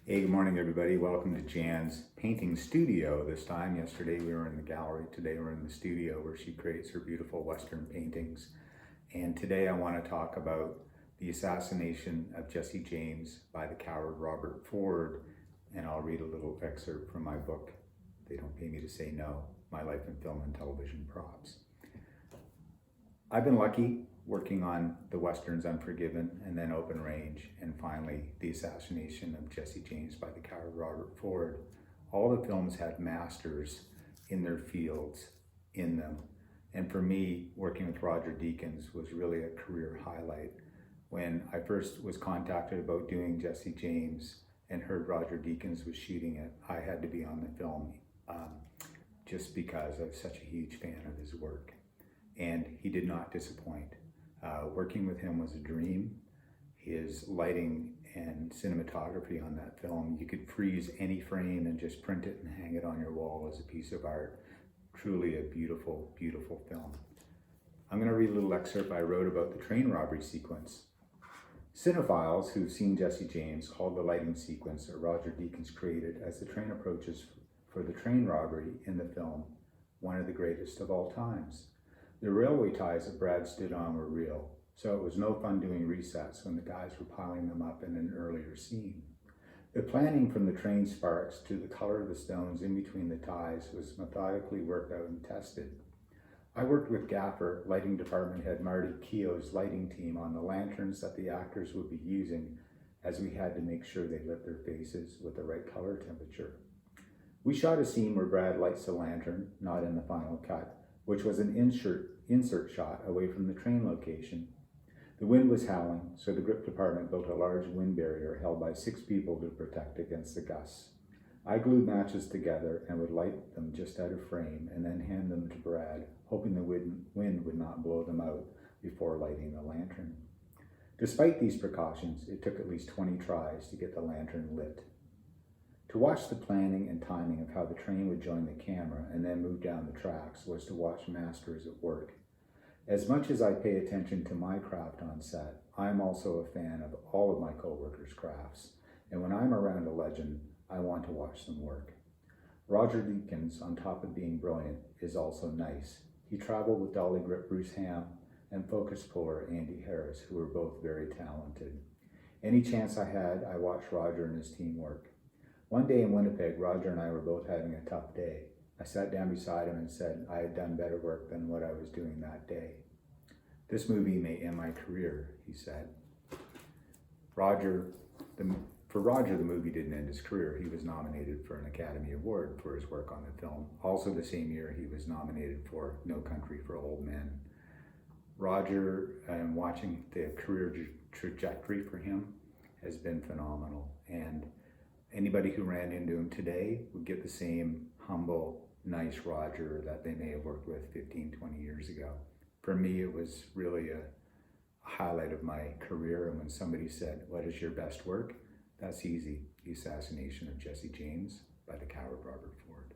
Hey, good morning, everybody. Welcome to Jan's painting studio this time. Yesterday we were in the gallery. Today we're in the studio where she creates her beautiful Western paintings. And today I want to talk about the assassination of Jesse James by the coward Robert Ford. And I'll read a little excerpt from my book, They Don't Pay Me to Say No, My Life in Film and Television Props. I've been lucky working on the Westerns Unforgiven and then Open Range, and finally the assassination of Jesse James by the coward Robert Ford. All the films had masters in their fields in them. And for me, working with Roger Deakins was really a career highlight. When I first was contacted about doing Jesse James and heard Roger Deakins was shooting it, I had to be on the film just because I was such a huge fan of his work. And he did not disappoint. Working with him was a dream. His lighting and cinematography on that film, you could freeze any frame and just print it and hang it on your wall as a piece of art. Truly a beautiful, beautiful film. I'm going to read a little excerpt I wrote about the train robbery sequence. Cinephiles who've seen Jesse James called the lighting sequence that Roger Deakins created as the train approaches for the train robbery in the film one of the greatest of all times. The railway ties that Brad stood on were real, so it was no fun doing resets when the guys were piling them up in an earlier scene. The planning from the train sparks to the color of the stones in between the ties was methodically worked out and tested. I worked with Gaffer, lighting department head Marty Keogh's lighting team on the lanterns that the actors would be using, as we had to make sure they lit their faces with the right color temperature. We shot a scene where Brad lights the lantern, not in the final cut, which was an insert shot away from the train location. The wind was howling, so the grip department built a large wind barrier held by 6 people to protect against the gusts. I glued matches together and would light them just out of frame and then hand them to Brad, hoping the wind would not blow them out before lighting the lantern. Despite these precautions, it took at least 20 tries to get the lantern lit. To watch the planning and timing of how the train would join the camera and then move down the tracks was to watch masters at work. As much as I pay attention to my craft on set, I'm also a fan of all of my coworkers' crafts, and when I'm around a legend, I want to watch them work. Roger Deakins, on top of being brilliant, is also nice. He traveled with dolly grip Bruce Ham and focus puller Andy Harris, who were both very talented. Any chance I had, I watched Roger and his team work. One day in Winnipeg, Roger and I were both having a tough day. I sat down beside him and said I had done better work than what I was doing that day. "This movie may end my career," he said. For Roger, the movie didn't end his career. He was nominated for an Academy Award for his work on the film. Also the same year, he was nominated for No Country for Old Men. Roger, and watching the career trajectory for him, has been phenomenal. And anybody who ran into him today would get the same humble, nice Roger that they may have worked with 15, 20 years ago. For me, it was really a highlight of my career. And when somebody said, "What is your best work?" That's easy. The Assassination of Jesse James by the coward Robert Ford.